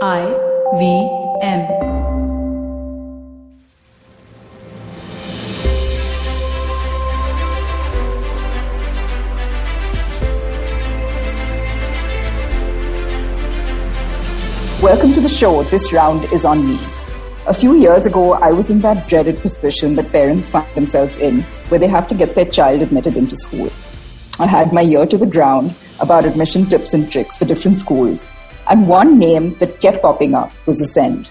IVM. Welcome to the show. This round is on me. A few years ago, I was in that dreaded position that parents find themselves in, where they have to get their child admitted into school. I had my ear to the ground about admission tips and tricks for different schools, and one name that kept popping up was Ascend.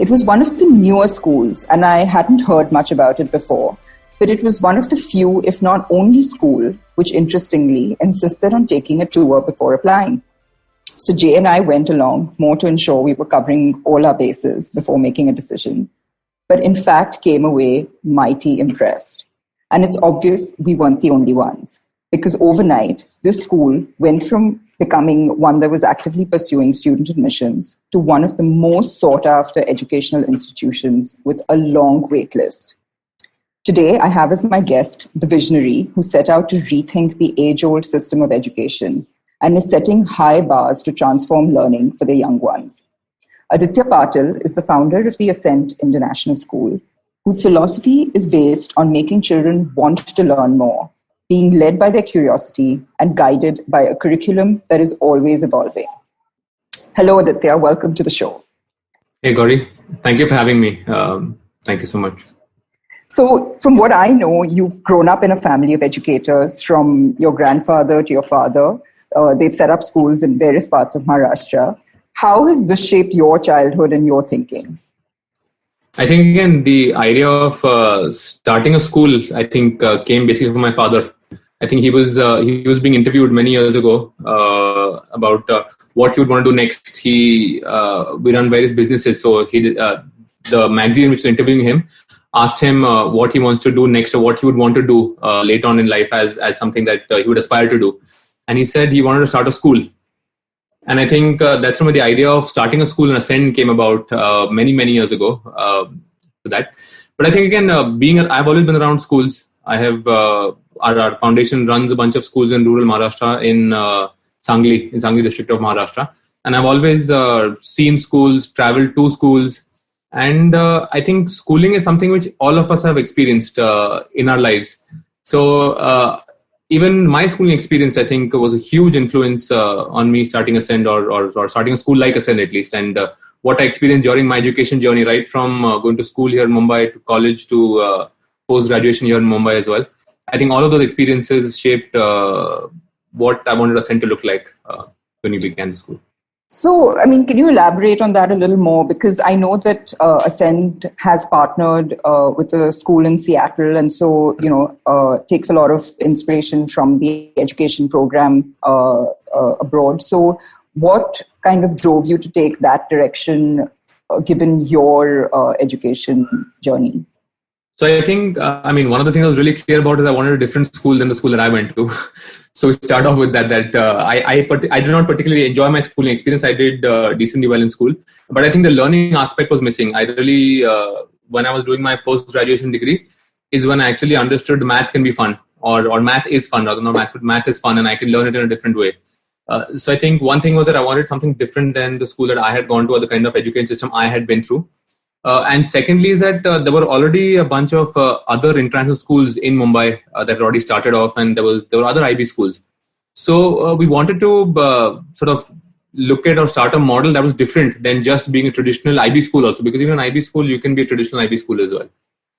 It was one of the newer schools, and I hadn't heard much about it before, but it was one of the few, if not only school, which interestingly insisted on taking a tour before applying. So Jay and I went along more to ensure we were covering all our bases before making a decision, but in fact came away mighty impressed. And it's obvious we weren't the only ones, because overnight, this school went from becoming one that was actively pursuing student admissions to one of the most sought-after educational institutions with a long wait list. Today, I have as my guest the visionary who set out to rethink the age-old system of education and is setting high bars to transform learning for the young ones. Aditya Patil is the founder of the Ascent International School, whose philosophy is based on making children want to learn more, being led by their curiosity and guided by a curriculum that is always evolving. Hello, Aditya. Welcome to the show. Hey, Gauri. Thank you for having me. Thank you so much. So from what I know, you've grown up in a family of educators, from your grandfather to your father. They've set up schools in various parts of Maharashtra. How has this shaped your childhood and your thinking? I think, again, the idea of starting a school, I think, came basically from my father. I think he was being interviewed many years ago about what he would want to do next. We run various businesses, so the magazine which was interviewing him asked him what he wants to do next or what he would want to do later on in life as something that he would aspire to do. And he said he wanted to start a school. And I think that's when the idea of starting a school in Ascend came about many, many years ago. For that. But I think, again, I've always been around schools. I have our foundation runs a bunch of schools in rural Maharashtra in Sangli district of Maharashtra. And I've always seen schools, traveled to schools. And I think schooling is something which all of us have experienced in our lives. So even my schooling experience, I think, was a huge influence on me starting Ascend or starting a school like Ascend at least. And what I experienced during my education journey, right from going to school here in Mumbai to college to post-graduation here in Mumbai as well. I think all of those experiences shaped what I wanted Ascend to look like when we began the school. So, can you elaborate on that a little more? Because I know that Ascend has partnered with a school in Seattle, and so, takes a lot of inspiration from the education program abroad. So, what kind of drove you to take that direction, given your education journey? So I think, one of the things I was really clear about is I wanted a different school than the school that I went to. So we start off with that I did not particularly enjoy my schooling experience. I did decently well in school, but I think the learning aspect was missing. I really, when I was doing my post-graduation degree, is when I actually understood math can be fun, or math is fun, rather, math is fun, and I can learn it in a different way. So I think one thing was that I wanted something different than the school that I had gone to or the kind of education system I had been through. And secondly is that there were already a bunch of other international schools in Mumbai that had already started off, and there were other IB schools. So we wanted to sort of look at or start a model that was different than just being a traditional IB school also, because even an IB school, you can be a traditional IB school as well,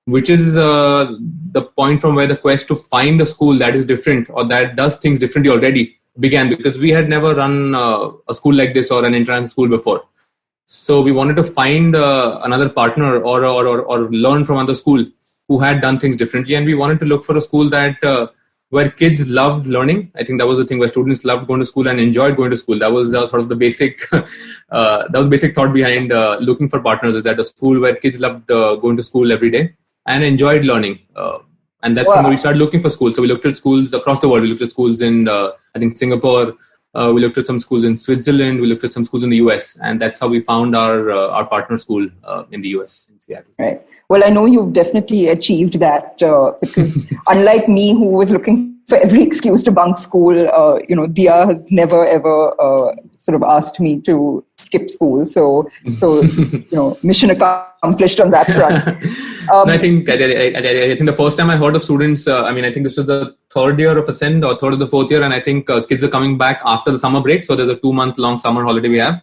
which is the point from where the quest to find a school that is different or that does things differently already began, because we had never run a school like this or an international school before. So we wanted to find another partner or learn from another school who had done things differently. And we wanted to look for a school that where kids loved learning. I think that was the thing, where students loved going to school and enjoyed going to school. That was sort of the basic basic thought behind looking for partners, is that a school where kids loved going to school every day and enjoyed learning. And that's when we started looking for schools. So we looked at schools across the world. We looked at schools in, I think, Singapore. We looked at some schools in Switzerland. We looked at some schools in the US, and that's how we found our partner school in the US, in Seattle. Right. Well, I know you've definitely achieved that because unlike me, who was looking for every excuse to bunk school, Dia has never ever sort of asked me to skip school. So mission accomplished on that front. I think the first time I heard of students, I think this was the third year of Ascend or third or the fourth year, and I think kids are coming back after the summer break. So there's a 2-month long summer holiday we have.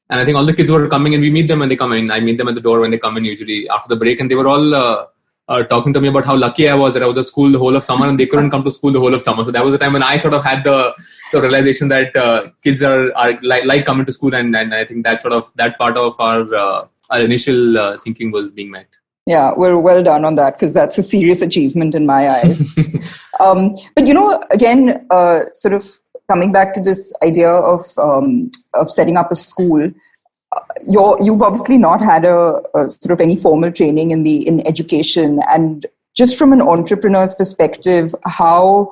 And I think all the kids were coming and we meet them when they come in. I meet them at the door when they come in usually after the break. And they were all talking to me about how lucky I was that I was at school the whole of summer and they couldn't come to school the whole of summer. So that was the time when I sort of had the sort of realization that kids are like coming to school. And I think that part of our initial thinking was being met. Yeah, well done on that, because that's a serious achievement in my eyes. But, again, sort of coming back to this idea of setting up a school, you've obviously not had a sort of any formal training in education, and just from an entrepreneur's perspective, how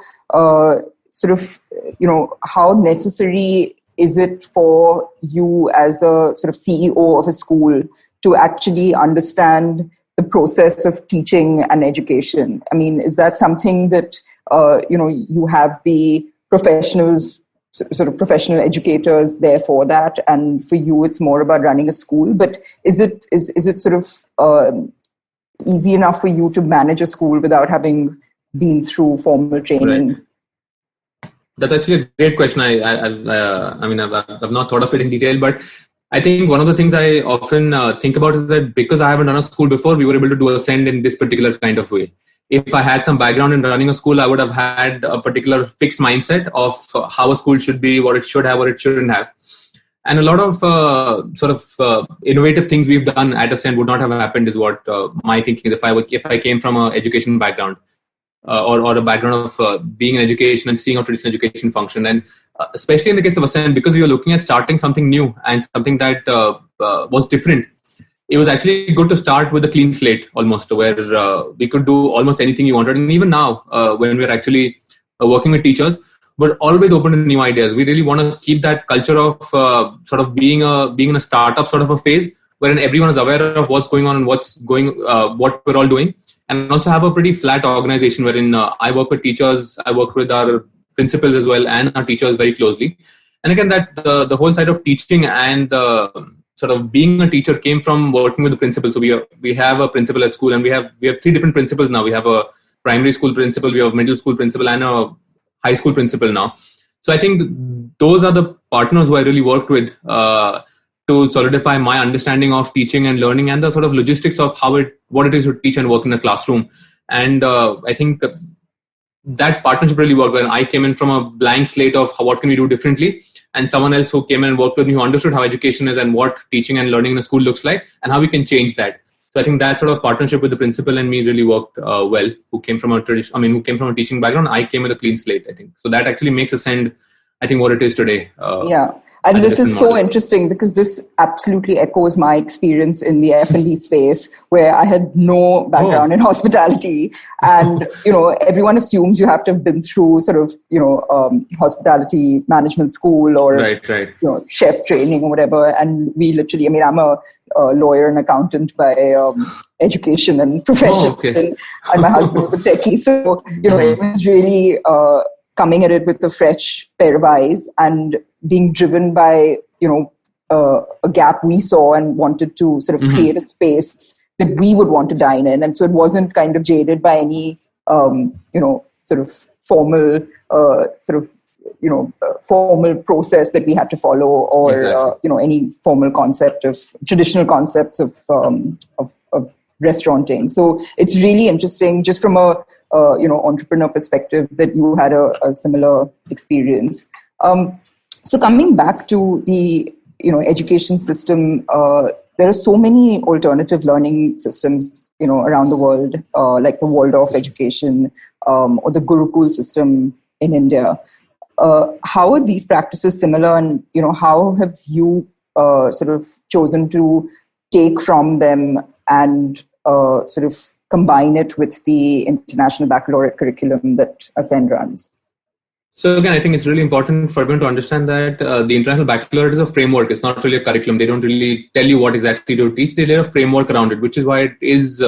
how necessary is it for you as a sort of CEO of a school to actually understand the process of teaching and education? I mean, is that something that you have the professionals, sort of professional educators there for that, and for you it's more about running a school? But is it sort of easy enough for you to manage a school without having been through formal training? Right. That's actually a great question. I've not thought of it in detail, but I think one of the things I often think about is that because I haven't done a school before, we were able to do Ascend in this particular kind of way. If I had some background in running a school, I would have had a particular fixed mindset of how a school should be, what it should have, what it shouldn't have. And a lot of innovative things we've done at Ascend would not have happened, is what my thinking is. If I came from an education background or a background of being in education and seeing how traditional education function. And especially in the case of Ascend, because we were looking at starting something new and something that was different, it was actually good to start with a clean slate almost, where we could do almost anything you wanted. And even now, when we're actually working with teachers, we're always open to new ideas. We really want to keep that culture of sort of being in a startup sort of a phase, wherein everyone is aware of what's going on and what we're all doing. And also have a pretty flat organization wherein I work with teachers, I work with our principals as well, and our teachers very closely. And again, that the whole side of teaching and sort of being a teacher came from working with the principal. So we have a principal at school, and we have 3 different principals now. We have a primary school principal, we have a middle school principal, and a high school principal now. So I think those are the partners who I really worked with to solidify my understanding of teaching and learning and the sort of logistics of what it is to teach and work in a classroom. And I think that partnership really worked when I came in from a blank slate of what can we do differently, and someone else who came in and worked with me who understood how education is and what teaching and learning in a school looks like and how we can change that. So I think that sort of partnership with the principal and me really worked well. Who came from a teaching background, I came with a clean slate, I think. So that actually makes Ascend, I think, what it is today. Yeah. And this is so interesting because this absolutely echoes my experience in the F&B space, where I had no background in hospitality. And, everyone assumes you have to have been through sort of, hospitality management school or chef training or whatever. And we literally, I'm a lawyer and accountant by education and profession. And my husband was a techie. So, it was really coming at it with a fresh pair of eyes and being driven by, a gap we saw and wanted to sort of create a space that we would want to dine in. And so it wasn't kind of jaded by any, sort of formal, formal process that we had to follow or, any formal traditional concepts of restauranting. So it's really interesting just from a, entrepreneur perspective that you had a similar experience. So coming back to the, education system, there are so many alternative learning systems, around the world, like the Waldorf education or the Gurukul system in India. How are these practices similar, and, how have you sort of chosen to take from them and sort of combine it with the International Baccalaureate curriculum that Ascend runs? So again, I think it's really important for everyone to understand that the International Baccalaureate is a framework. It's not really a curriculum. They don't really tell you what exactly to teach. They lay a framework around it, which is why it is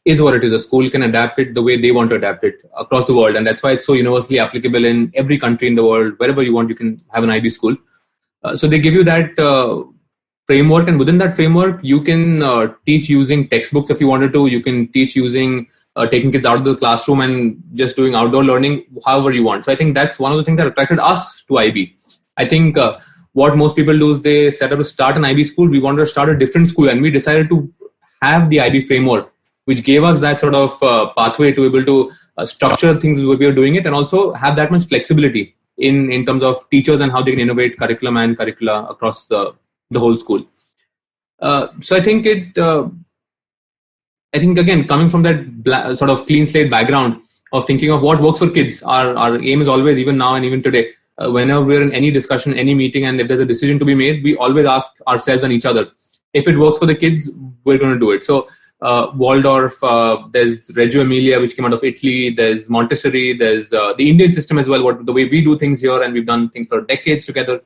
is what it is. A school can adapt it the way they want to adapt it across the world. And that's why it's so universally applicable in every country in the world. Wherever you want, you can have an IB school. So they give you that framework, and within that framework, you can teach using textbooks if you wanted to. You can teach using taking kids out of the classroom and just doing outdoor learning, however you want. So I think that's one of the things that attracted us to IB. I think what most people do is they set up to start an IB school. We wanted to start a different school, and we decided to have the IB framework, which gave us that sort of pathway to be able to structure things the way we are doing it, and also have that much flexibility in terms of teachers and how they can innovate curriculum and curricula across the whole school. So I think again, coming from that sort of clean slate background of thinking of what works for kids, our aim is always, even now and even today, whenever we're in any discussion, any meeting, and if there's a decision to be made, we always ask ourselves and each other, if it works for the kids, we're going to do it. So Waldorf, there's Reggio Emilia, which came out of Italy, there's Montessori, there's the Indian system as well, the way we do things here, and we've done things for decades together.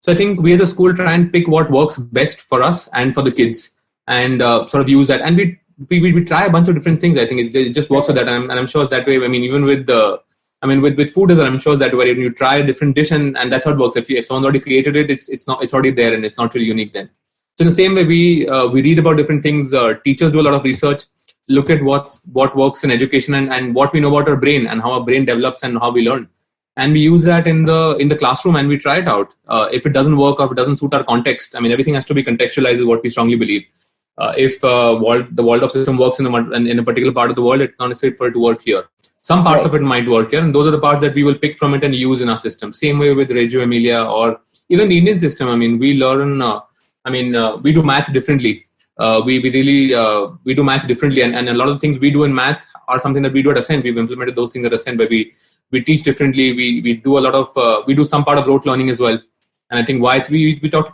So I think we as a school try and pick what works best for us and for the kids, and sort of use that. And we try a bunch of different things. I think it just works for that, and I'm sure that way. I mean, even with with food as well, I'm sure that way when you try a different dish, and that's how it works. If someone's already created it, it's already there, and it's not really unique then. So in the same way, we read about different things. Teachers do a lot of research, look at what works in education, and what we know about our brain and how our brain develops and how we learn. And we use that in the classroom, and we try it out. If it doesn't work, or if it doesn't suit our context, I mean, everything has to be contextualized, is what we strongly believe. If the Waldorf system works in a particular part of the world, it's not necessary for it to work here. Some parts of it might work here, and those are the parts that we will pick from it and use in our system. Same way with Reggio Emilia or even the Indian system. I mean, we learn. We do math differently. We do math differently, and a lot of things we do in math are something that we do at Ascent. We've implemented those things at Ascent, where we teach differently. We do a lot of we do some part of rote learning as well. And I think why we talk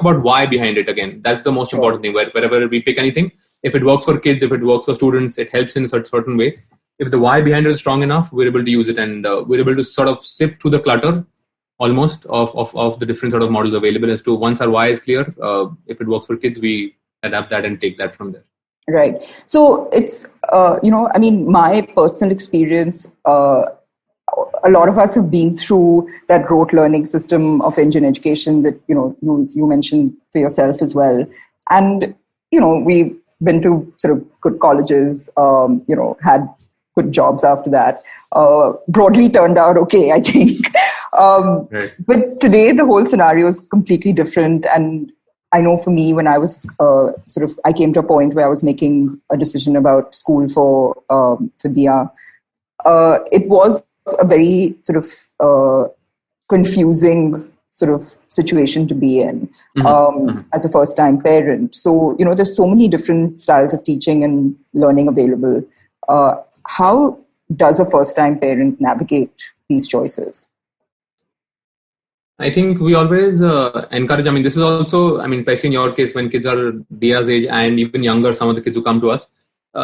about why behind it again. That's the most important thing. Wherever we pick anything, if it works for kids, if it works for students, it helps in a certain way. If the why behind it is strong enough, we're able to use it, and we're able to sort of sift through the clutter almost of the different sort of models available as to, once our why is clear, if it works for kids, we adapt that and take that from there. Right. So it's, my personal experience, a lot of us have been through that rote learning system of Indian education that, you mentioned for yourself as well. And, we've been to sort of good colleges, had good jobs after that, broadly turned out okay, I think. Right. But today the whole scenario is completely different. And I know for me, when I was I came to a point where I was making a decision about school for Dia, it was a very sort of confusing sort of situation to be in as a first-time parent. So, there's so many different styles of teaching and learning available. How does a first-time parent navigate these choices? I think we always encourage, this is also, especially in your case, when kids are Dia's age and even younger, some of the kids who come to us,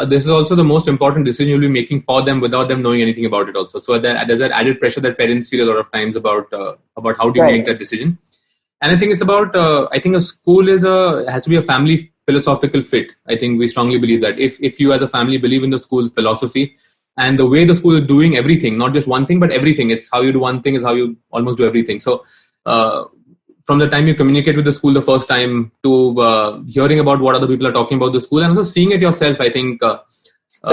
this is also the most important decision you'll be making for them without them knowing anything about it also. So there's that added pressure that parents feel a lot of times about how do you make that decision. And I think it's about, a school has to be a family philosophical fit. I think we strongly believe that if you as a family believe in the school's philosophy and the way the school is doing everything, not just one thing, but everything, it's how you do one thing is how you almost do everything. So from the time you communicate with the school the first time to hearing about what other people are talking about the school and also seeing it yourself, I think. But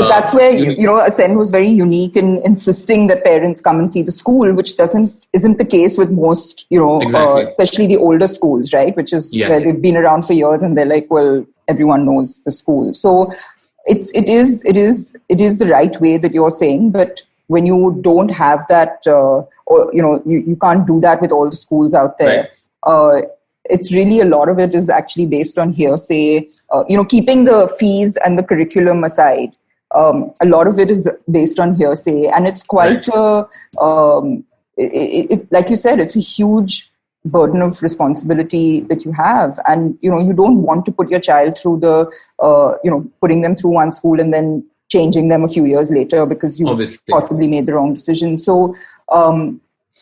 that's where, Ascent was very unique in insisting that parents come and see the school, which isn't the case with most, exactly. Especially the older schools, right? Which is where they've been around for years and they're like, well, everyone knows the school. So it is the right way that you're saying, but when you don't have that, you can't do that with all the schools out there. Right. It's really, a lot of it is actually based on hearsay, keeping the fees and the curriculum aside. A lot of it is based on hearsay, and it's quite, like you said, it's a huge burden of responsibility that you have. And, you don't want to put your child through putting them through one school and then changing them a few years later because you possibly made the wrong decision. So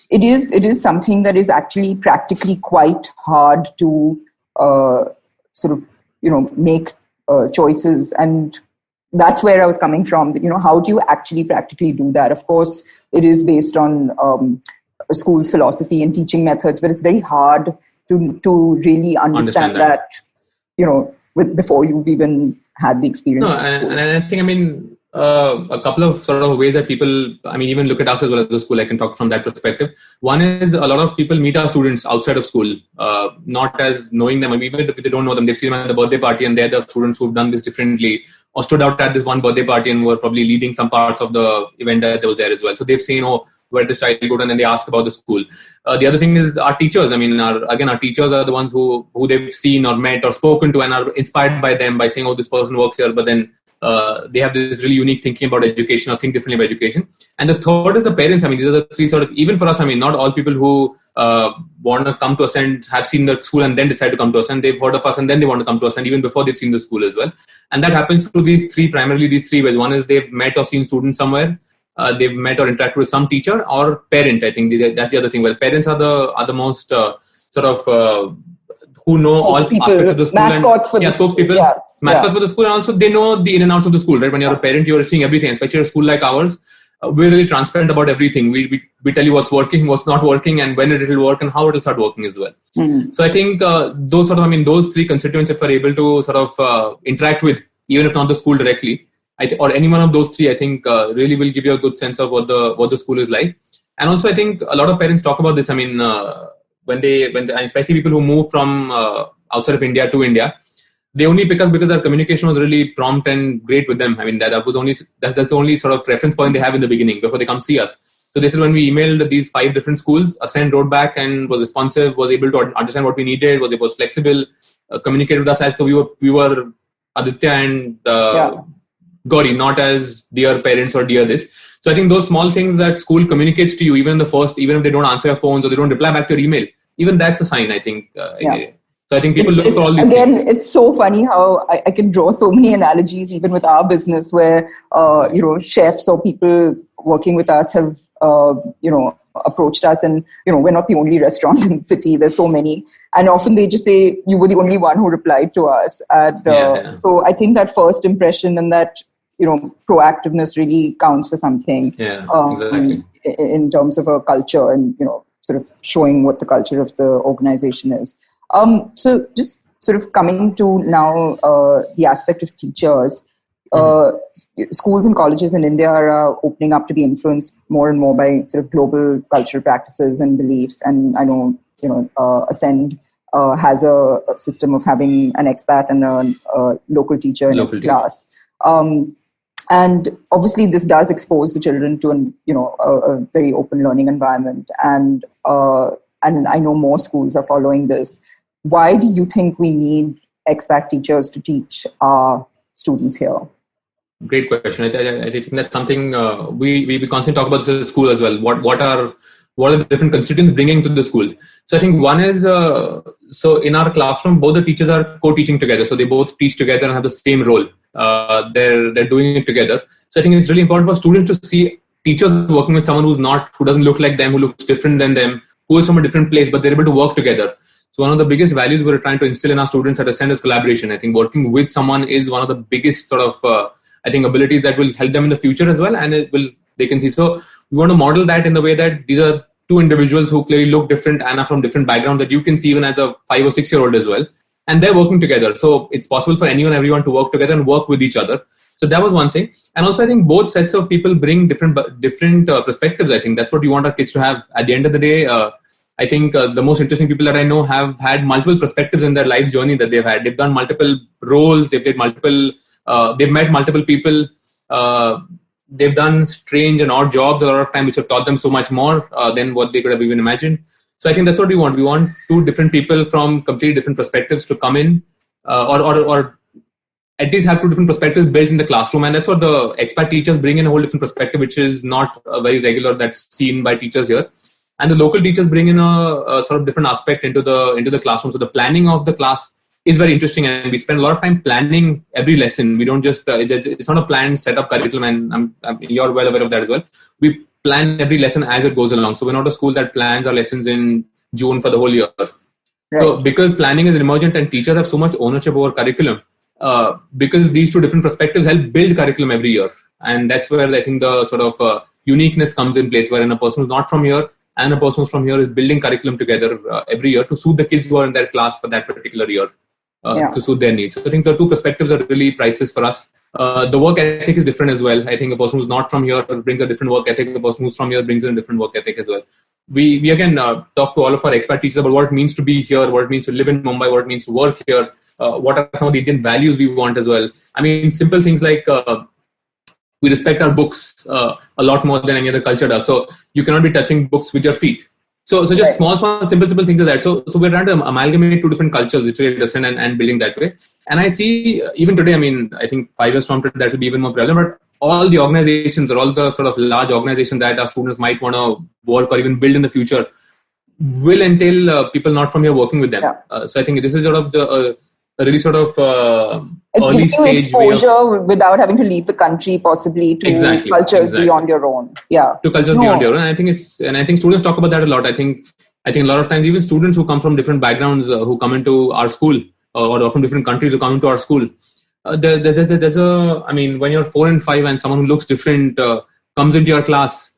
it is something that is actually practically quite hard to make choices. And that's where I was coming from. How do you actually practically do that? Of course, it is based on a school's philosophy and teaching methods, but it's very hard to really understand that, before you've even had the experience. No, and I think, a couple of sort of ways that people, even look at us as well as the school. I can talk from that perspective. One is a lot of people meet our students outside of school, not as knowing them. Even if they don't know them, they've seen them at the birthday party and they're the students who've done this differently or stood out at this one birthday party and were probably leading some parts of the event that was there as well. So they've seen, where the child go, and then they ask about the school. The other thing is our teachers. Our teachers are the ones who they've seen or met or spoken to and are inspired by them by saying, this person works here, but then they have this really unique thinking about education or think differently about education. And the third is the parents. These are the three sort of, even for us, not all people who want to come to us and have seen the school and then decide to come to us, and they've heard of us and then they want to come to us, and even before they've seen the school as well. And that happens through primarily these three ways. One is they've met or seen students somewhere. They've met or interacted with some teacher or parent. I think that's the other thing. Well, parents are the most who know all aspects of the school. Mascots for the school. Mascots for the school, and also they know the in and outs of the school, right? When you're a parent, you're seeing everything, especially a school like ours. We're really transparent about everything. We tell you what's working, what's not working, and when it will work and how it will start working as well. Mm-hmm. So I think those three constituents, if we're able to sort of interact with, even if not the school directly, or any one of those three, I think really will give you a good sense of what the school is like. And also, I think a lot of parents talk about this. When especially people who move from outside of India to India, they only pick us because our communication was really prompt and great with them. That's the only sort of reference point they have in the beginning before they come see us. So this is when we emailed these 5 different schools. Ascend wrote back and was responsive, was able to understand what we needed, was flexible, communicated with us as though we were Aditya and Gauri, not as dear parents or dear this. So I think those small things that school communicates to you, even if they don't answer your phones or they don't reply back to your email, even that's a sign, I think. So I think people look for all these things. Again, it's so funny how I can draw so many analogies, even with our business, where, chefs or people working with us have, approached us, and, we're not the only restaurant in the city. There's so many. And often they just say, you were the only one who replied to us. And so I think that first impression and that, proactiveness really counts for something. Yeah, exactly. In terms of a culture and, sort of showing what the culture of the organization is. So just sort of coming to now the aspect of teachers, schools and colleges in India are opening up to be influenced more and more by sort of global cultural practices and beliefs. And I know, Ascend has a system of having an expat and a local teacher in a class. And obviously this does expose the children to a very open learning environment. And I know more schools are following this. Why do you think we need expat teachers to teach our students here? Great question. I think that's something we constantly talk about this at school as well. What are the different constituents bringing to the school? So I think one is, so in our classroom, both the teachers are co-teaching together. So they both teach together and have the same role. They're doing it together. So I think it's really important for students to see teachers working with someone who doesn't look like them, who looks different than them, who is from a different place, but they're able to work together. So one of the biggest values we're trying to instill in our students at Ascend is collaboration. I think working with someone is one of the biggest sort of, abilities that will help them in the future as well. And they can see. So we want to model that in the way that these are two individuals who clearly look different and are from different backgrounds that you can see even as a 5 or 6 year old as well. And they're working together. So it's possible for everyone to work together and work with each other. So that was one thing. And also I think both sets of people bring different perspectives. I think that's what we want our kids to have. At the end of the day, I think the most interesting people that I know have had multiple perspectives in their life journey that they've had. They've done multiple roles. They've met multiple people. They've done strange and odd jobs a lot of time, which have taught them so much more than what they could have even imagined. So I think that's what we want. We want two different people from completely different perspectives to come in, or at least have two different perspectives built in the classroom. And that's what the expat teachers bring in, a whole different perspective, which is not very regular that's seen by teachers here. And the local teachers bring in a sort of different aspect into the classroom. So the planning of the class is very interesting, and we spend a lot of time planning every lesson. We don't just it's not a planned set up curriculum, and you're well aware of that as well. We plan every lesson as it goes along. So we're not a school that plans our lessons in June for the whole year. Right. So because planning is emergent and teachers have so much ownership over curriculum, because these two different perspectives help build curriculum every year. And that's where I think the sort of uniqueness comes in place, wherein a person who's not from here and a person who's from here is building curriculum together every year to suit the kids who are in their class for that particular year, to suit their needs. So I think the two perspectives are really priceless for us. The work ethic is different as well. I think a person who's not from here brings a different work ethic. A person who's from here brings in a different work ethic as well. We again talk to all of our expert teachers about what it means to be here, what it means to live in Mumbai, what it means to work here, what are some of the Indian values we want as well. I mean, simple things like we respect our books a lot more than any other culture does. So you cannot be touching books with your feet. So just small, simple things like that. So we're trying to amalgamate two different cultures, which we understand and building that way. And I see even today, I mean, I think 5 years from today, that will be even more prevalent. But all the organizations or all the sort of large organizations that our students might want to work or even build in the future will entail people not from here working with them. So I think this is sort of the a really sort of it's early giving you stage exposure without having to leave the country, possibly to cultures beyond your own. To cultures beyond your own. And I think students talk about that a lot. I think a lot of times even students who come from different backgrounds who come into our school or from different countries who come into our school, there's a, I mean, when you're 4 and 5 and someone who looks different comes into your class,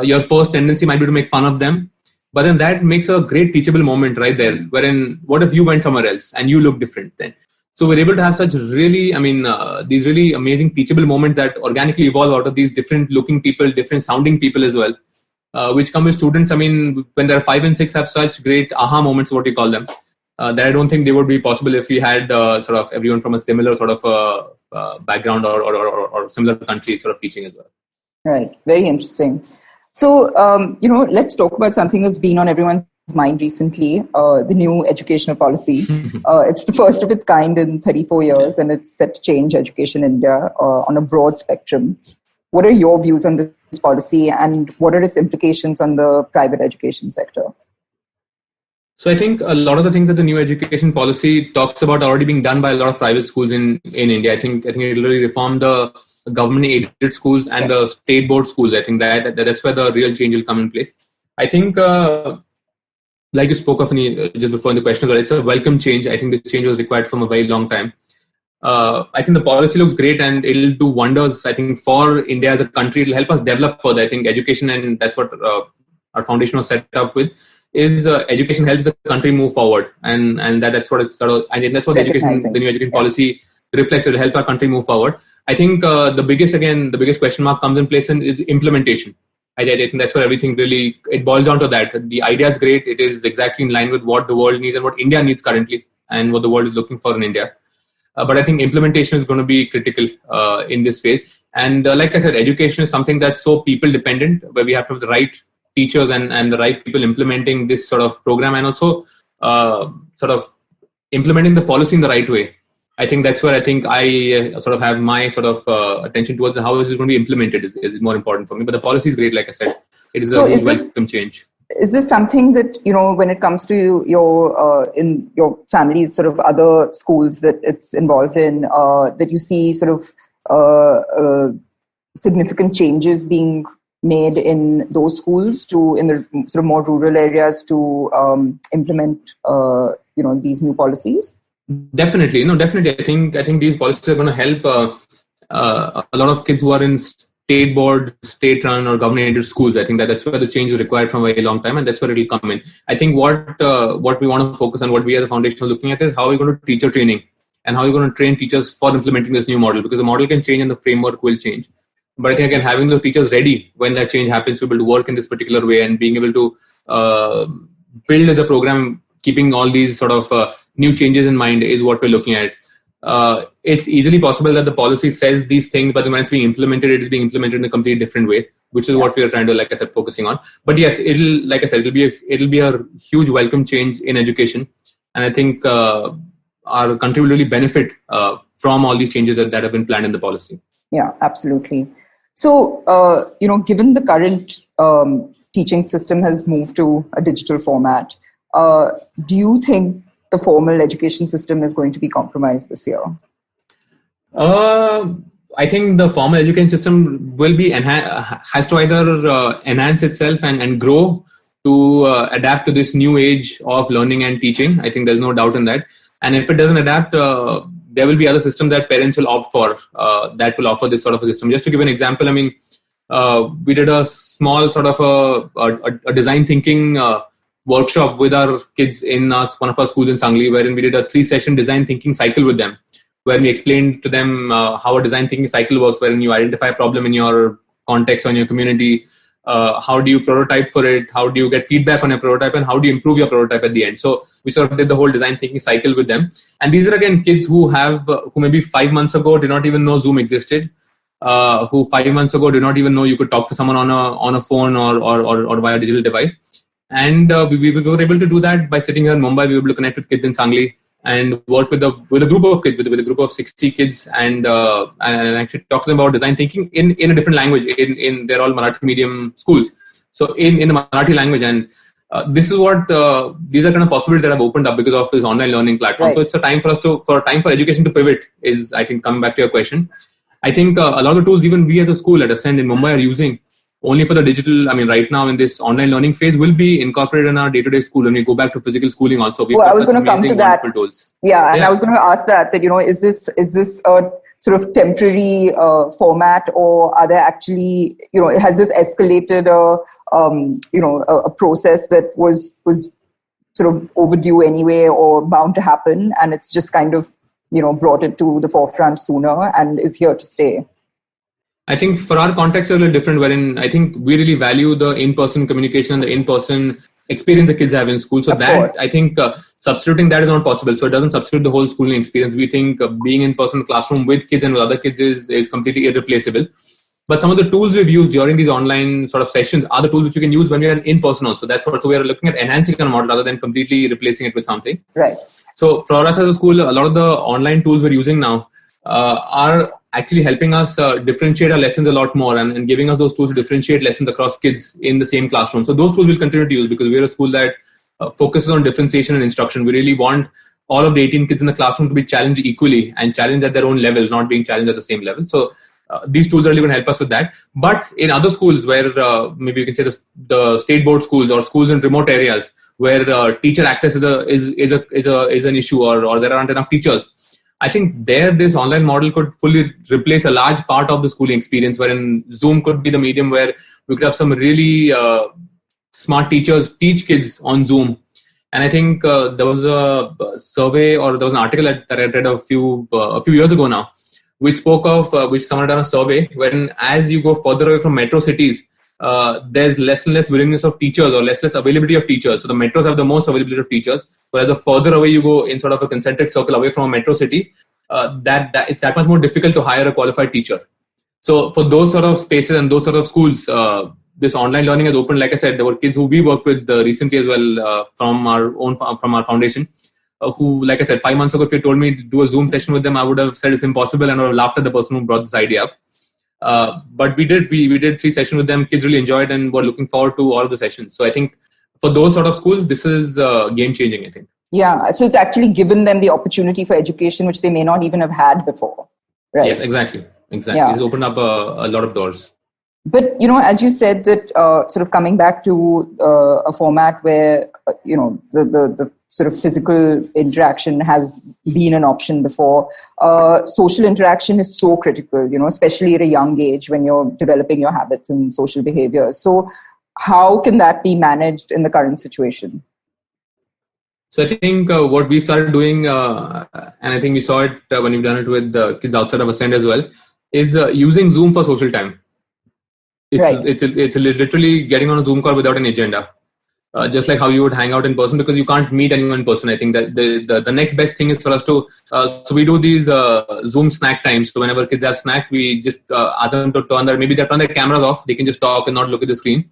your first tendency might be to make fun of them. But then that makes a great teachable moment right there, wherein what if you went somewhere else and you look different then? So we're able to have such really, I mean, these really amazing teachable moments that organically evolve out of these different looking people, different sounding people as well, which come with students. I mean, when they're 5 and 6 have such great aha moments, what you call them, that I don't think they would be possible if we had sort of everyone from a similar sort of background or similar country sort of teaching as well. Right. Very interesting. So, let's talk about something that's been on everyone's mind recently, the new educational policy. It's the first of its kind in 34 years, and it's set to change education in India on a broad spectrum. What are your views on this policy, and what are its implications on the private education sector? So I think a lot of the things that the new education policy talks about are already being done by a lot of private schools in India. I think it really reformed the government-aided schools and the state board schools. I think that's where the real change will come in place. I think, like you spoke of just before in the question, it's a welcome change. I think this change was required from a very long time. I think the policy looks great and it'll do wonders, I think, for India as a country. It'll help us develop further. I think education, and that's what our foundation was set up with, is education helps the country move forward. And that's what it's sort of, I think that's what the new education policy reflects. It'll help our country move forward. I think the biggest question mark comes in place is implementation. I think that's where everything really, it boils down to that. The idea is great. It is exactly in line with what the world needs and what India needs currently and what the world is looking for in India. But I think implementation is going to be critical in this phase. And like I said, education is something that's so people dependent, where we have to have the right teachers and the right people implementing this sort of program, and also sort of implementing the policy in the right way. I think that's where I think I sort of have my sort of attention towards how is this going to be implemented is more important for me. But the policy is great, like I said. It is a welcome change. Is this something that, when it comes to your in your family's sort of other schools that it's involved in, that you see sort of significant changes being made in those schools in the sort of more rural areas to implement these new policies? Definitely. I think these policies are going to help a lot of kids who are in state board, state run or government aided schools. I think that's where the change is required from a very long time, and that's where it will come in. I think what we want to focus on, what we as a foundation are looking at, is how we're going to teacher training and how we're going to train teachers for implementing this new model, because the model can change and the framework will change. But I think, again, having those teachers ready when that change happens to be able to work in this particular way and being able to build the program, keeping all these sort of new changes in mind is what we're looking at. It's easily possible that the policy says these things, but when it's being implemented, it is being implemented in a completely different way, which is what we are trying to, like I said, focusing on. But yes, it'll be a huge welcome change in education. And I think our country will really benefit from all these changes that have been planned in the policy. Yeah, absolutely. So, given the current teaching system has moved to a digital format, do you think the formal education system is going to be compromised this year? I think the formal education system will be has to either enhance itself and grow to adapt to this new age of learning and teaching. I think there's no doubt in that. And if it doesn't adapt, there will be other systems that parents will opt for that will offer this sort of a system. Just to give an example, I mean, we did a small sort of a design thinking workshop with our kids in one of our schools in Sangli, wherein we did a 3-session design thinking cycle with them, where we explained to them how a design thinking cycle works, wherein you identify a problem in your context or in your community, how do you prototype for it, how do you get feedback on your prototype, and how do you improve your prototype at the end. So we sort of did the whole design thinking cycle with them. And these are again kids who maybe 5 months ago did not even know Zoom existed, who 5 months ago did not even know you could talk to someone on a phone or via digital device. And we were able to do that by sitting here in Mumbai. We were able to connect with kids in Sangli and work with a group of kids, with a group of 60 kids, and actually talk to them about design thinking in a different language. They're all Marathi medium schools, so in the Marathi language. And this is what these are kind of possibilities that have opened up because of this online learning platform. Right. So it's a time for education to pivot. Is, I think, coming back to your question, I think a lot of the tools even we as a school at Ascend in Mumbai are using only for the digital, I mean, right now in this online learning phase will be incorporated in our day-to-day school when we go back to physical schooling also. I was going to come to that. Tools. Yeah, and I was going to ask that, is this a sort of temporary format, or are there actually, has this escalated a process that was sort of overdue anyway or bound to happen, and it's just kind of, brought it to the forefront sooner and is here to stay? I think for our context, it's a little different, wherein I think we really value the in-person communication, the in-person experience the kids have in school. So I think substituting that is not possible. So it doesn't substitute the whole schooling experience. We think being in person classroom with kids and with other kids is completely irreplaceable. But some of the tools we've used during these online sort of sessions are the tools which you can use when you're in person also. That's what, so we are looking at enhancing our model rather than completely replacing it with something. Right. So for us as a school, a lot of the online tools we're using now are actually helping us differentiate our lessons a lot more and giving us those tools to differentiate lessons across kids in the same classroom. So those tools we'll continue to use because we're a school that focuses on differentiation and instruction. We really want all of the 18 kids in the classroom to be challenged equally and challenged at their own level, not being challenged at the same level. So these tools are really going to help us with that. But in other schools where maybe you can say the state board schools or schools in remote areas where teacher access is an issue or there aren't enough teachers, I think this online model could fully replace a large part of the schooling experience, wherein Zoom could be the medium where we could have some really smart teachers teach kids on Zoom. And I think there was a survey or there was an article that I read a few years ago now, which spoke of which someone had done a survey wherein as you go further away from metro cities, there's less and less willingness of teachers or less availability of teachers. So the metros have the most availability of teachers, whereas the further away you go in sort of a concentric circle away from a metro city, that it's that much more difficult to hire a qualified teacher. So for those sort of spaces and those sort of schools, this online learning has opened. Like I said, there were kids who we worked with recently as well from our foundation, who, like I said, 5 months ago, if you told me to do a Zoom session with them, I would have said it's impossible and I would have laughed at the person who brought this idea up. But we did 3 sessions with them. Kids really enjoyed and were looking forward to all of the sessions. So I think for those sort of schools, this is game changing, I think. Yeah. So it's actually given them the opportunity for education, which they may not even have had before. Right. Yes, exactly. Yeah. It's opened up a lot of doors. But, as you said that sort of coming back to a format where, the sort of physical interaction has been an option before, social interaction is so critical, especially at a young age when you're developing your habits and social behavior. So how can that be managed in the current situation? So I think what we've started doing, and I think we saw it when we've done it with the kids outside of Ascend as well, is using Zoom for social time. It's literally getting on a Zoom call without an agenda. Just like how you would hang out in person, because you can't meet anyone in person. I think that the next best thing is for us to, so we do these Zoom snack times. So whenever kids have snack, we just ask them to turn their cameras off. They can just talk and not look at the screen.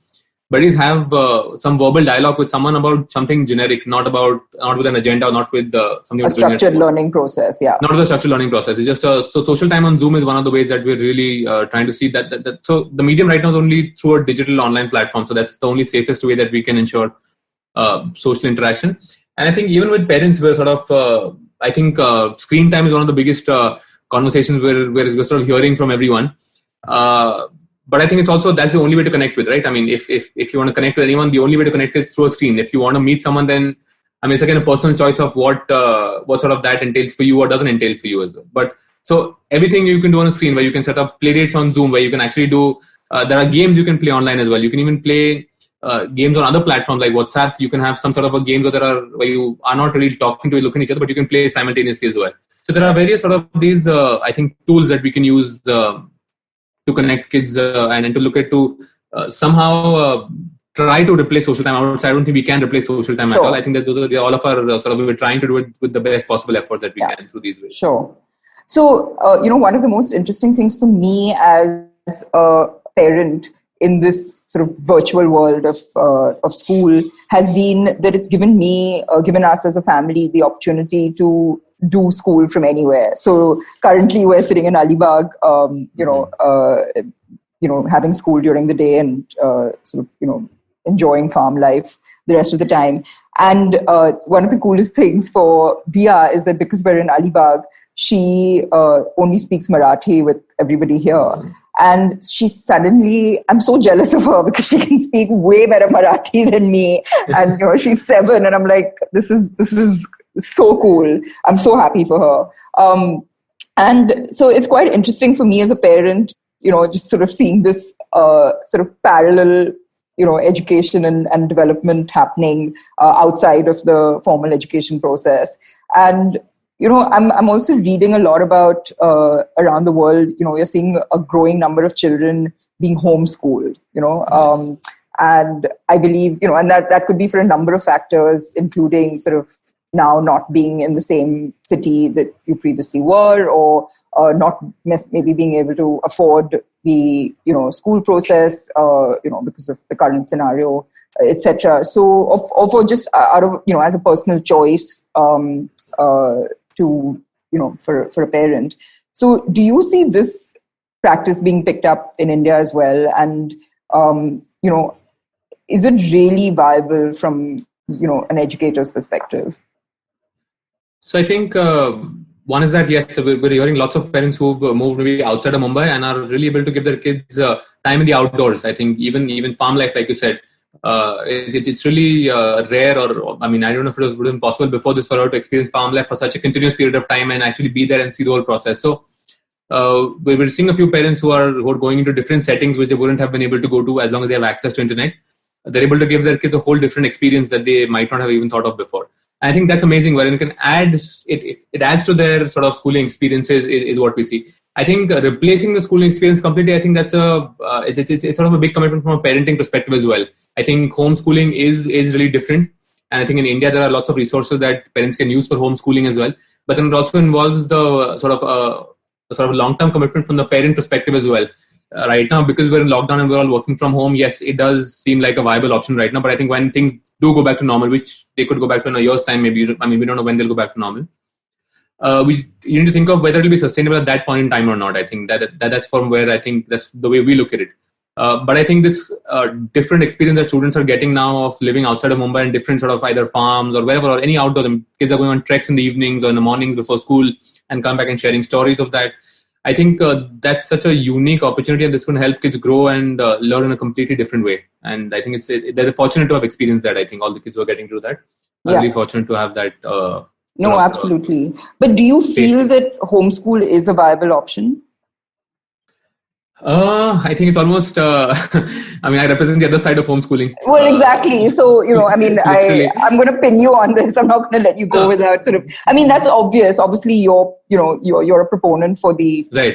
But is have some verbal dialogue with someone about something generic, not with an agenda, or not with something. A structured learning process, yeah. Not with a structured learning process. It's just so social time on Zoom is one of the ways that we're really trying to see that. So the medium right now is only through a digital online platform. So that's the only safest way that we can ensure social interaction. And I think even with parents, we're sort of, I think screen time is one of the biggest conversations where we're sort of hearing from everyone. But I think it's also, that's the only way to connect with, right? I mean, if you want to connect with anyone, the only way to connect is through a screen. If you want to meet someone, then I mean, it's again a personal choice of what sort of that entails for you or doesn't entail for you as well. But so everything you can do on a screen, where you can set up play dates on Zoom, where you can actually do, there are games you can play online as well. You can even play games on other platforms like WhatsApp. You can have some sort of a game where you are not really talking to looking at each other, but you can play simultaneously as well. So there are various sort of these, I think, tools that we can use to connect kids and to look at to somehow try to replace social time. I don't think we can replace social time at all. I think that those are all of our we're trying to do it with the best possible effort that we can through these ways. Sure. So, one of the most interesting things for me as a parent in this sort of virtual world of school has been that it's given us as a family the opportunity to do school from anywhere. So currently we're sitting in Alibag, having school during the day and enjoying farm life the rest of the time. And one of the coolest things for Dia is that because we're in Alibag, she only speaks Marathi with everybody here. And she suddenly, I'm so jealous of her because she can speak way better Marathi than me. And she's 7, and I'm like, this is so cool. I'm so happy for her. And so it's quite interesting for me as a parent, just sort of seeing this sort of parallel, education and development happening outside of the formal education process. And I'm also reading a lot about around the world. You're seeing a growing number of children being homeschooled. Yes. And I believe and that could be for a number of factors, including sort of now not being in the same city that you previously were, or not maybe being able to afford the school process, because of the current scenario, etc. So, or just out of as a personal choice. For a parent. So do you see this practice being picked up in India as well? And, is it really viable from, an educator's perspective? So I think one is that, yes, we're hearing lots of parents who've moved maybe outside of Mumbai and are really able to give their kids time in the outdoors. I think even farm life, like you said, it's really rare, or I mean, I don't know if it would have been possible before this for her to experience farm life for such a continuous period of time and actually be there and see the whole process. So we're seeing a few parents who are going into different settings which they wouldn't have been able to go to as long as they have access to internet. They're able to give their kids a whole different experience that they might not have even thought of before. And I think that's amazing. Where you can add it adds to their sort of schooling experiences is what we see. I think replacing the schooling experience completely, I think that's it's sort of a big commitment from a parenting perspective as well. I think homeschooling is really different. And I think in India, there are lots of resources that parents can use for homeschooling as well. But then it also involves the sort of long-term commitment from the parent perspective as well. Right now, because we're in lockdown and we're all working from home, yes, it does seem like a viable option right now. But I think when things do go back to normal, which they could go back to in a year's time, maybe, I mean, we don't know when they'll go back to normal. You need to think of whether it'll be sustainable at that point in time or not. I think that's from where I think that's the way we look at it. But I think this different experience that students are getting now of living outside of Mumbai in different sort of either farms or wherever, or any outdoors. Kids are going on treks in the evenings or in the mornings before school and come back and sharing stories of that. I think that's such a unique opportunity, and this will help kids grow and learn in a completely different way. And I think they're fortunate to have experienced that. I think all the kids who are getting through that are really fortunate to have that. No, absolutely. But do you feel that homeschool is a viable option? I think it's almost, I mean, I represent the other side of homeschooling. Well, exactly. So, I mean, I'm going to pin you on this. I'm not going to let you go without sort of, I mean, that's obvious. Obviously, you're a proponent for the right.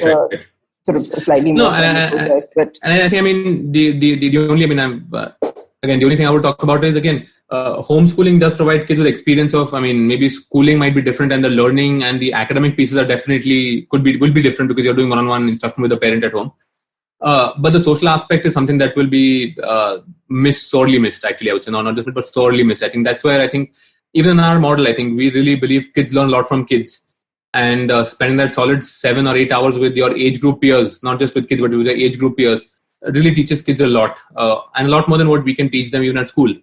sort of slightly more process. But and I think, I mean, the only, I mean, again, the only thing I would talk about is, again, homeschooling does provide kids with experience of, I mean, maybe schooling might be different and the learning and the academic pieces are definitely will be different because you're doing one-on-one instruction with a parent at home. But the social aspect is something that will be sorely missed, actually, I would say. No, not just but sorely missed. I think that's where I think, even in our model, I think we really believe kids learn a lot from kids. And spending that solid 7 or 8 hours with your age group peers, not just with kids, but with the age group peers, really teaches kids a lot. And a lot more than what we can teach them even at school.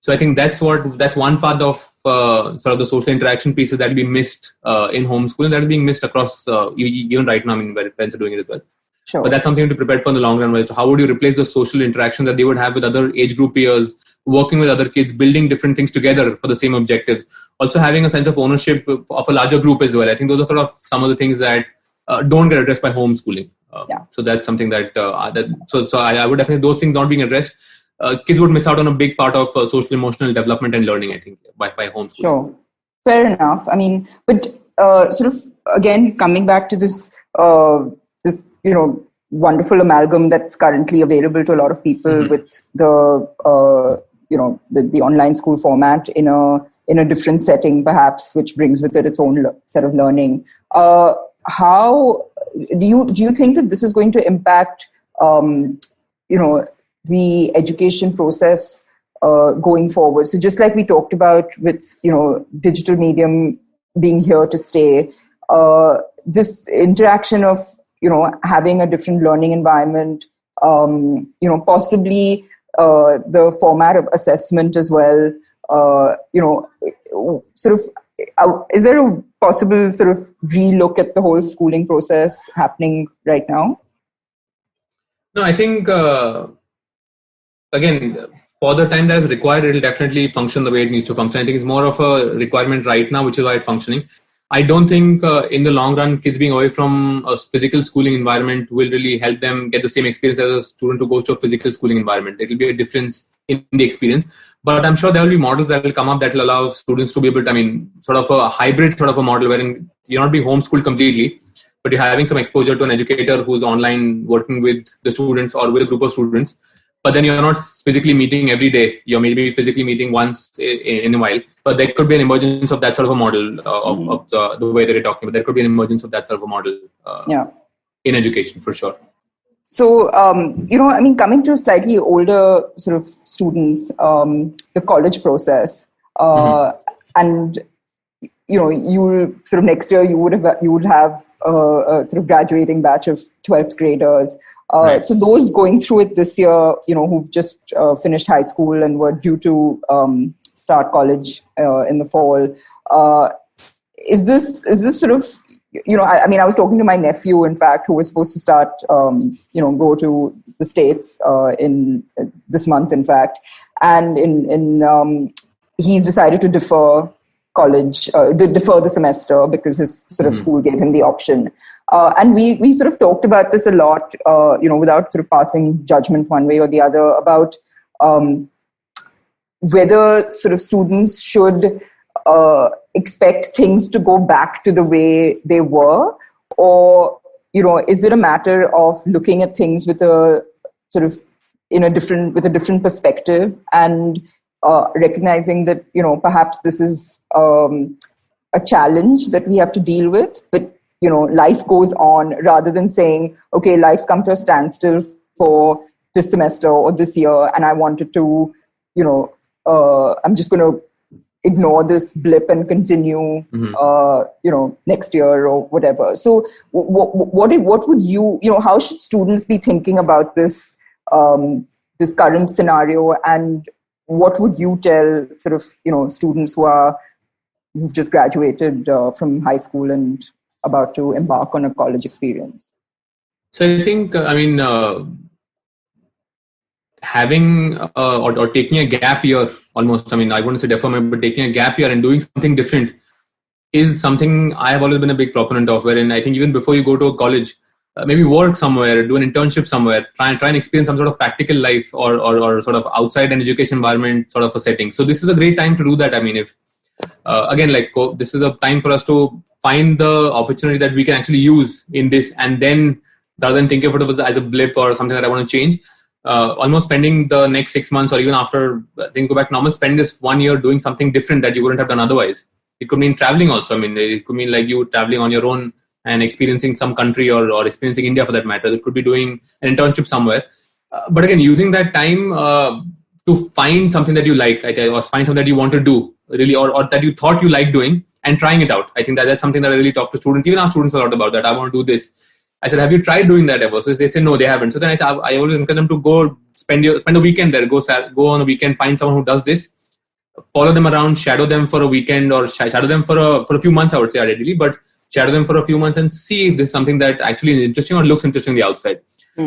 So I think that's one part of sort of the social interaction pieces that will be missed in homeschooling, that is being missed across, even right now, I mean, where parents are doing it as well. Sure. But that's something to prepare for in the long run. So how would you replace the social interaction that they would have with other age group peers, working with other kids, building different things together for the same objectives, also having a sense of ownership of a larger group as well. I think those are sort of some of the things that don't get addressed by homeschooling. So that's something that, I would definitely, those things not being addressed, kids would miss out on a big part of social emotional development and learning, I think, by homeschooling. Sure. Fair enough. I mean, but sort of, again, coming back to this, wonderful amalgam that's currently available to a lot of people with the online school format in a different setting, perhaps, which brings with it its own set of learning. How do you think that this is going to impact, the education process going forward? So just like we talked about with, digital medium being here to stay, this interaction of, having a different learning environment, possibly the format of assessment as well, is there a possible sort of relook at the whole schooling process happening right now? No, I think, again, for the time that is required, it will definitely function the way it needs to function. I think it's more of a requirement right now, which is why it's functioning. I don't think in the long run, kids being away from a physical schooling environment will really help them get the same experience as a student who goes to a physical schooling environment. It will be a difference in the experience. But I'm sure there will be models that will come up that will allow students to be able to, sort of a hybrid sort of a model wherein you're not being homeschooled completely, but you're having some exposure to an educator who's online working with the students or with a group of students. But then you're not physically meeting every day. You're maybe physically meeting once in a while. But there could be an emergence of that sort of a model of the way that you're talking about. There could be an emergence of that sort of a model in education, for sure. So, coming to slightly older sort of students, the college process, and, you sort of next year you would have a sort of graduating batch of 12th graders. Right. So those going through it this year, who've just finished high school and were due to start college in the fall, is this sort of, I was talking to my nephew, in fact, who was supposed to start, go to the States in this month, in fact, and he's decided to defer college, defer the semester because his sort of school gave him the option. And we sort of talked about this a lot, without sort of passing judgment one way or the other about whether sort of students should expect things to go back to the way they were, or, is it a matter of looking at things with a sort of with a different perspective and recognizing that, perhaps this is a challenge that we have to deal with, but, life goes on, rather than saying, okay, life's come to a standstill for this semester or this year, and I wanted to, I'm just going to ignore this blip and continue, next year or whatever. So what would you, how should students be thinking about this, this current scenario, and what would you tell sort of, students who've just graduated from high school and about to embark on a college experience? So I think, having or taking a gap year almost, I wouldn't say deferment, but taking a gap year and doing something different is something I have always been a big proponent of, wherein I think even before you go to a college, maybe work somewhere, do an internship somewhere, try and experience some sort of practical life or sort of outside an education environment sort of a setting. So this is a great time to do that. If this is a time for us to find the opportunity that we can actually use in this, and then rather than thinking of it as a blip or something that I want to change, almost spending the next 6 months or even after things go back normal, spend this 1 year doing something different that you wouldn't have done otherwise. It could mean traveling also. It could mean like you traveling on your own and experiencing some country or experiencing India for that matter. It could be doing an internship somewhere. But again, using that time to find something that you like, or find something that you want to do, really, or that you thought you liked doing, and trying it out. I think that's something that I really talk to students, even ask students a lot about that. I want to do this. I said, have you tried doing that ever? So they say, no, they haven't. So then I always encourage them to go spend a weekend there, go on a weekend, find someone who does this, follow them around, shadow them for a weekend or shadow them for a few months, I would say, ideally, but shadow them for a few months and see if this is something that actually is interesting or looks interesting on the outside.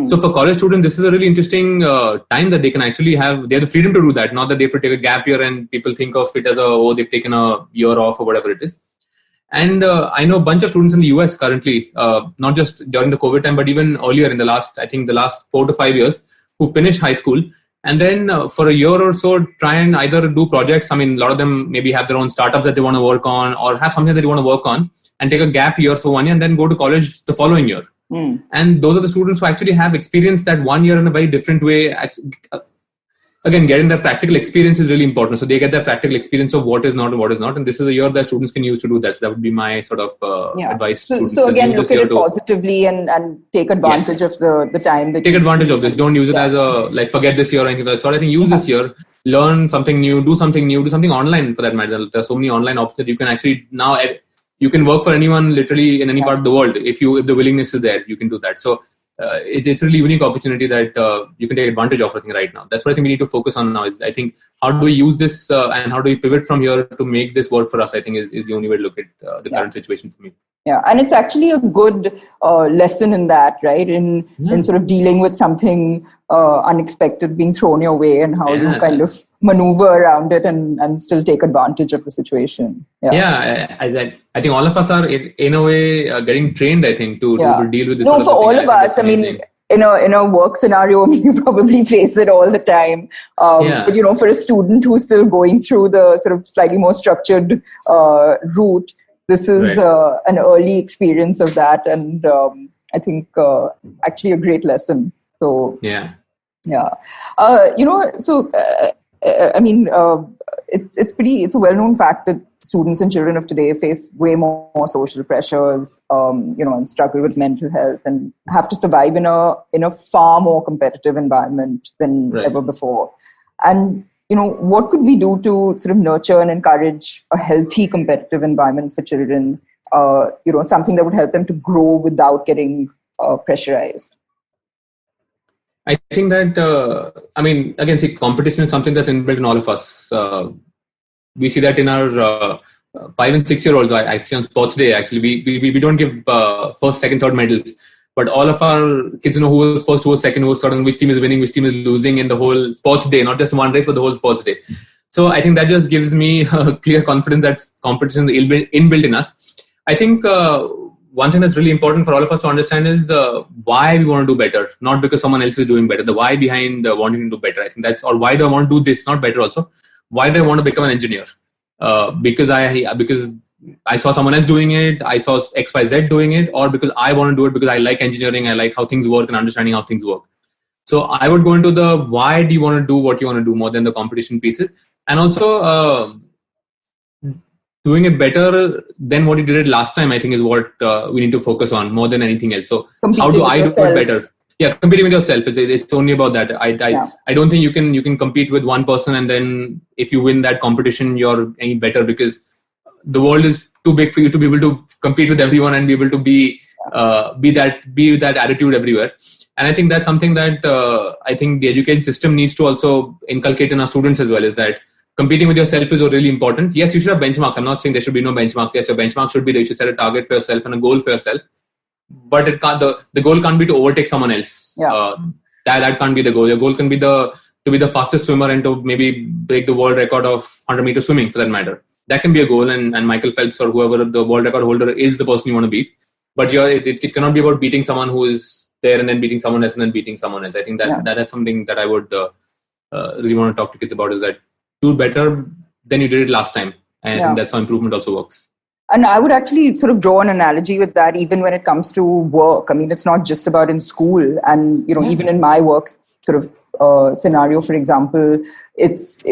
So for college students, this is a really interesting time that they can actually they have the freedom to do that. Not that they have to take a gap year and people think of it as they've taken a year off or whatever it is. And I know a bunch of students in the US currently, not just during the COVID time, but even earlier in the last 4 to 5 years, who finish high school and then for a year or so try and either do projects. I mean, a lot of them maybe have their own startups that they want to work on or have something that they want to work on and take a gap year for 1 year and then go to college the following year. And those are the students who actually have experienced that 1 year in a very different way. Again, getting that practical experience is really important. So they get that practical experience of what is not and what is not. And this is a year that students can use to do that. So that would be my sort of advice to students. So again, look at it positively and take advantage of the time. Take advantage of this. Don't use it as forget this year or anything like that. So I think use this year, learn something new, do something online for that matter. There are so many online options that you can actually now... You can work for anyone literally in any part of the world. If the willingness is there, you can do that. So it's a really unique opportunity that you can take advantage of, I think, right now. That's what I think we need to focus on now. Is I think how do we use this and how do we pivot from here to make this work for us, I think is the only way to look at the current situation for me. Yeah, and it's actually a good lesson in that, right? In sort of dealing with something unexpected being thrown your way and how you kind of maneuver around it and still take advantage of the situation. I think all of us are in a way getting trained, I think, to deal with this. No, for all of us. I mean, in a work scenario, you probably face it all the time. But for a student who's still going through the sort of slightly more structured route, this is an early experience of that, and I think actually a great lesson. So it's a well-known fact that students and children of today face way more social pressures, and struggle with mental health and have to survive in a far more competitive environment than ever before. And what could we do to sort of nurture and encourage a healthy competitive environment for children? Something that would help them to grow without getting pressurized. I think that, again, competition is something that's inbuilt in all of us. We see that in our 5 and 6 year olds. Actually, on sports day, we don't give first, second, third medals. But all of our kids know who was first, who was second, who was third, and which team is winning, which team is losing in the whole sports day, not just one race, but the whole sports day. So I think that just gives me a clear confidence that competition is inbuilt in us. I think one thing that's really important for all of us to understand is why we want to do better, not because someone else is doing better. The why behind wanting to do better. I think or why do I want to do this, not better also. Why do I want to become an engineer? Because I saw someone else doing it, I saw XYZ doing it, or because I want to do it because I like engineering, I like how things work and understanding how things work. So I would go into the why do you want to do what you want to do more than the competition pieces. And also doing it better than what you did it last time, I think is what we need to focus on more than anything else. So how do I do it better? Yeah, competing with yourself. It's only about that. I don't think you can compete with one person and then if you win that competition, you're any better, because the world is too big for you to be able to compete with everyone and be able to be that attitude everywhere. And I think that's something that I think the education system needs to also inculcate in our students as well, is that competing with yourself is really important. Yes, you should have benchmarks. I'm not saying there should be no benchmarks. Yes, your benchmark should be that you should set a target for yourself and a goal for yourself. But the goal can't be to overtake someone else. That can't be the goal. Your goal can be to be the fastest swimmer and to maybe break the world record of 100 meter swimming, for that matter. That can be a goal, and Michael Phelps or whoever the world record holder is the person you want to beat. But it cannot be about beating someone who is there and then beating someone else and then beating someone else. I think that's something that I would really want to talk to kids about, is that do better than you did it last time. And I think that's how improvement also works. And I would actually sort of draw an analogy with that, even when it comes to work. I mean, it's not just about in school. And, even in my work sort of scenario, for example, it's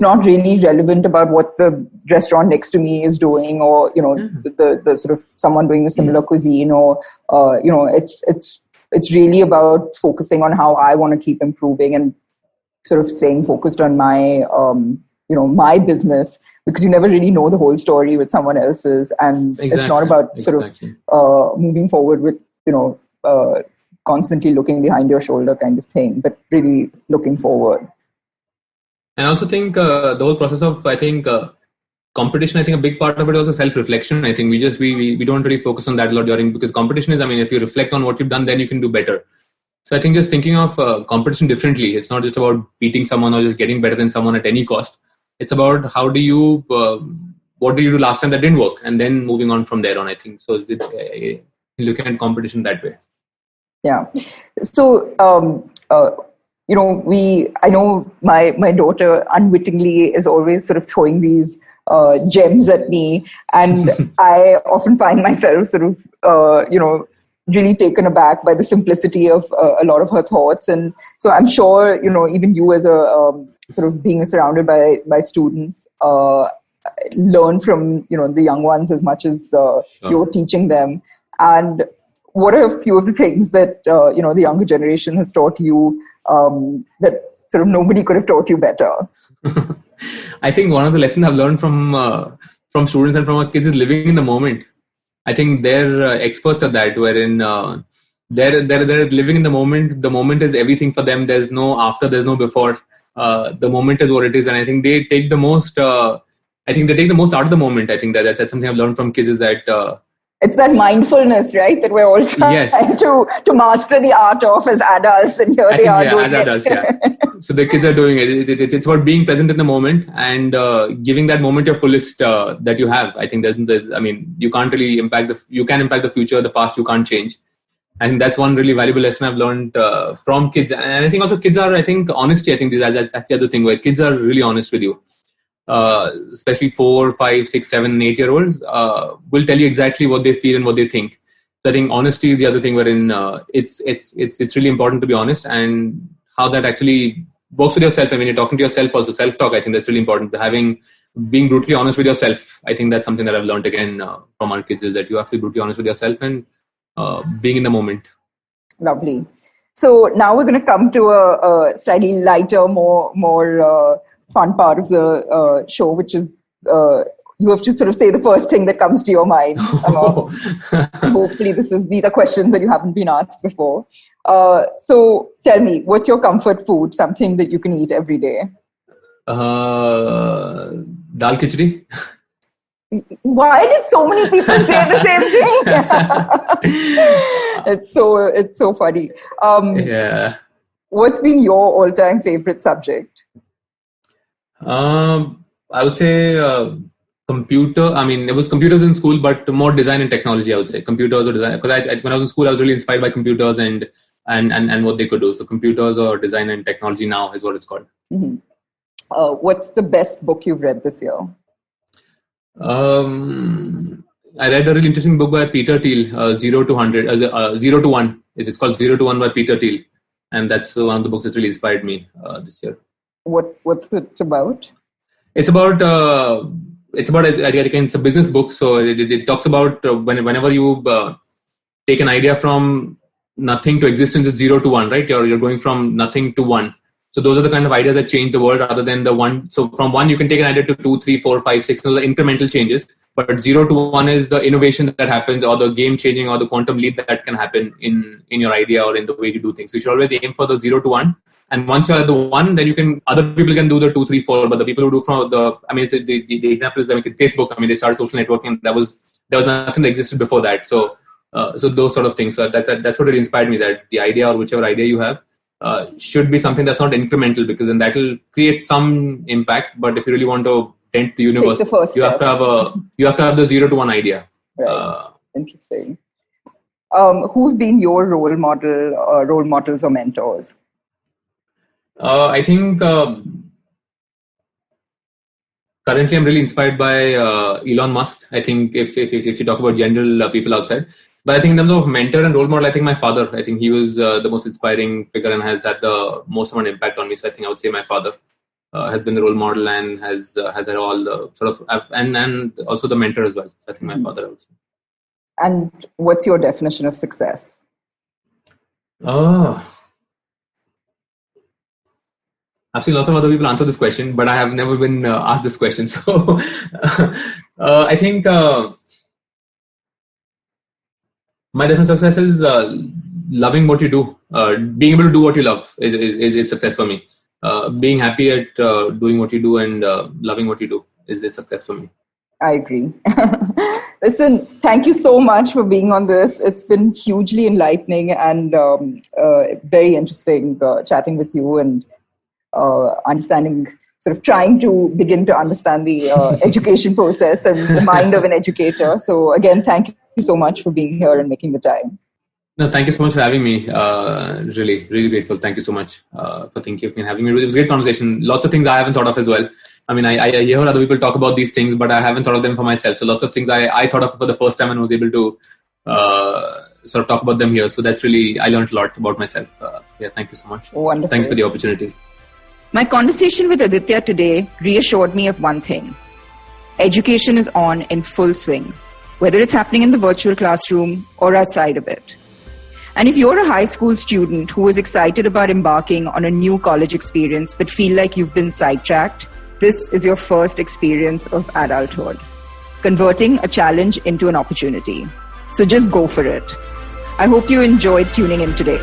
not really relevant about what the restaurant next to me is doing, or, the sort of someone doing a similar cuisine, or, it's really about focusing on how I want to keep improving and sort of staying focused on my, my business, because you never really know the whole story with someone else's. And it's not about sort of moving forward with, constantly looking behind your shoulder kind of thing, but really looking forward. And I also think the whole process of, competition, I think a big part of it is also self-reflection. I think we don't really focus on that a lot during, because competition is, I mean, if you reflect on what you've done, then you can do better. So I think just thinking of competition differently. It's not just about beating someone or just getting better than someone at any cost. It's about what did you do last time that didn't work, and then moving on from there on, I think. So it's looking at competition that way. Yeah. So, I know my daughter unwittingly is always sort of throwing these gems at me, and I often find myself sort of, really taken aback by the simplicity of a lot of her thoughts. And so I'm sure, even you as a sort of being surrounded by students, learn from, the young ones as much as Sure. you're teaching them. And what are a few of the things that, the younger generation has taught you that sort of nobody could have taught you better? I think one of the lessons I've learned from students and from our kids is living in the moment. I think they're experts at that, wherein they're living in the moment. The moment is everything for them. There's no after, there's no before. The moment is what it is, and I think they take the most. I think they take the most out of the moment. I think that's something I've learned from kids is that. It's that mindfulness, right? That we're all trying to master the art of as adults, and here they are doing as adults, yeah. So the kids are doing it. It's about being present in the moment and giving that moment your fullest that you have. I think you can't really you can impact the future, the past you can't change. I think that's one really valuable lesson I've learned from kids. And I think also kids are, honesty. I think that's the other thing where kids are really honest with you. Especially 4, 5, 6, 7, 8-year-olds will tell you exactly what they feel and what they think. So I think honesty is the other thing wherein it's really important to be honest, and how that actually works with yourself. I mean, you're talking to yourself also, self-talk. I think that's really important. Being brutally honest with yourself. I think that's something that I've learned again from our kids, is that you have to be brutally honest with yourself and being in the moment. Lovely. So now we're going to come to a slightly lighter, more fun part of the show, which is you have to sort of say the first thing that comes to your mind. Hopefully these are questions that you haven't been asked before. So tell me, what's your comfort food, something that you can eat every day? Dal khichdi. Why do so many people say the same thing? It's so funny. Yeah. What's been your all-time favorite subject? I would say computer. I mean, it was computers in school, but more design and technology. I would say computers or design, because when I was in school, I was really inspired by computers and what they could do. So computers or design and technology now is what it's called. Mm-hmm. What's the best book you've read this year? I read a really interesting book by Peter Thiel, 0 to 100, 0 to 1. It's called 0 to 1 by Peter Thiel, and that's one of the books that's really inspired me this year. What's it about? It's about it's a business book. So it talks about whenever you take an idea from nothing to existence, it's 0 to 1, right? You're going from nothing to 1. So those are the kind of ideas that change the world, rather than the 1. So from 1 you can take an idea to 2, 3, 4, 5, 6. Those are incremental changes. But 0 to 1 is the innovation that happens, or the game changing, or the quantum leap that can happen in your idea or in the way you do things. So you should always aim for the 0 to 1. And once you're at the 1, then other people can do the 2, 3, 4. But the people who do from the example is Facebook. They started social networking, and there was nothing that existed before that. So those sort of things. So that's what really inspired me, that the idea, or whichever idea you have, should be something that's not incremental, because then that will create some impact. But if you really want to dent the universe, you have to have the 0 to 1 idea. Right. Interesting. Who's been your role models or mentors? I think currently I'm really inspired by Elon Musk. I think if you talk about general people outside, but I think in terms of mentor and role model, I think my father. I think he was the most inspiring figure and has had the most amount of impact on me. So I think I would say my father has been the role model and has had all the sort of and also the mentor as well. So I think my father also. And what's your definition of success? I've seen lots of other people answer this question, but I have never been asked this question. So I think my definition of success is loving what you do. Being able to do what you love is success for me. Being happy at doing what you do and loving what you do is a success for me. I agree. Listen, thank you so much for being on this. It's been hugely enlightening and very interesting chatting with you and understanding, sort of trying to begin to understand the education process and the mind of an educator. So again, thank you so much for being here and making the time. No, thank you so much for having me. Really, really grateful. Thank you so much for thinking of me and having me. It was a great conversation. Lots of things I haven't thought of as well. I mean, I hear other people talk about these things, but I haven't thought of them for myself. So lots of things I thought of for the first time and was able to sort of talk about them here. So that's really, I learned a lot about myself. Thank you so much. Wonderful. Thank you for the opportunity. My conversation with Aditya today reassured me of one thing. Education is on in full swing, whether it's happening in the virtual classroom or outside of it. And if you're a high school student who is excited about embarking on a new college experience but feel like you've been sidetracked, this is your first experience of adulthood, converting a challenge into an opportunity. So just go for it. I hope you enjoyed tuning in today.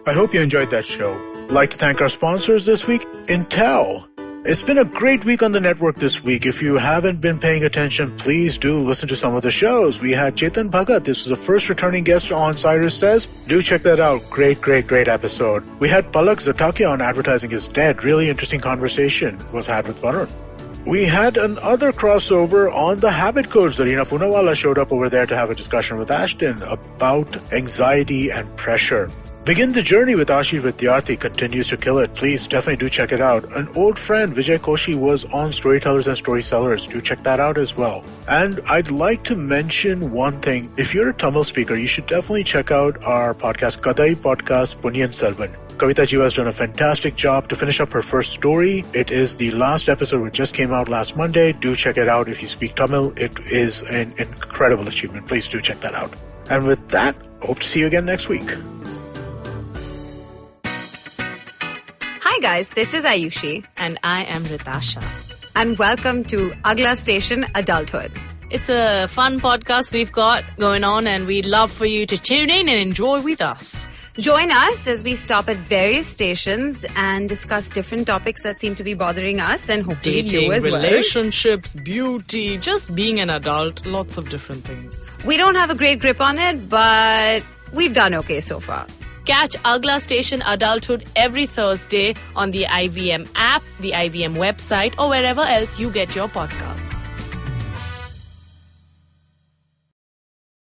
I hope you enjoyed that show. I'd like to thank our sponsors this week, Intel. It's been a great week on the network this week. If you haven't been paying attention, please do listen to some of the shows. We had Chetan Bhagat. This was the first returning guest on Cyrus Says. Do check that out. Great episode. We had Palak Zatakia on Advertising is Dead. Really interesting conversation was had with Varun. We had another crossover on the habit codes. Zarina Poonawala showed up over there to have a discussion with Ashton about anxiety and pressure. Begin the Journey with Ashish Vidyarthi continues to kill it. Please definitely do check it out. An old friend, Vijay Koshi, was on Storytellers and Storysellers. Do check that out as well. And I'd like to mention one thing. If you're a Tamil speaker, you should definitely check out our podcast, Kadai Podcast Punyan Selvan. Kavita Jiva has done a fantastic job to finish up her first story. It is the last episode which just came out last Monday. Do check it out if you speak Tamil. It is an incredible achievement. Please do check that out. And with that, hope to see you again next week. Hi guys, this is Ayushi. And I am Ritasha. And welcome to Agla Station Adulthood. It's a fun podcast we've got going on and we'd love for you to tune in and enjoy with us. Join us as we stop at various stations and discuss different topics that seem to be bothering us and hopefully Dating, you as well. Relationships, beauty, just being an adult, lots of different things. We don't have a great grip on it, but we've done okay so far. Catch Agla Station Adulthood every Thursday on the IVM app, the IVM website, or wherever else you get your podcasts.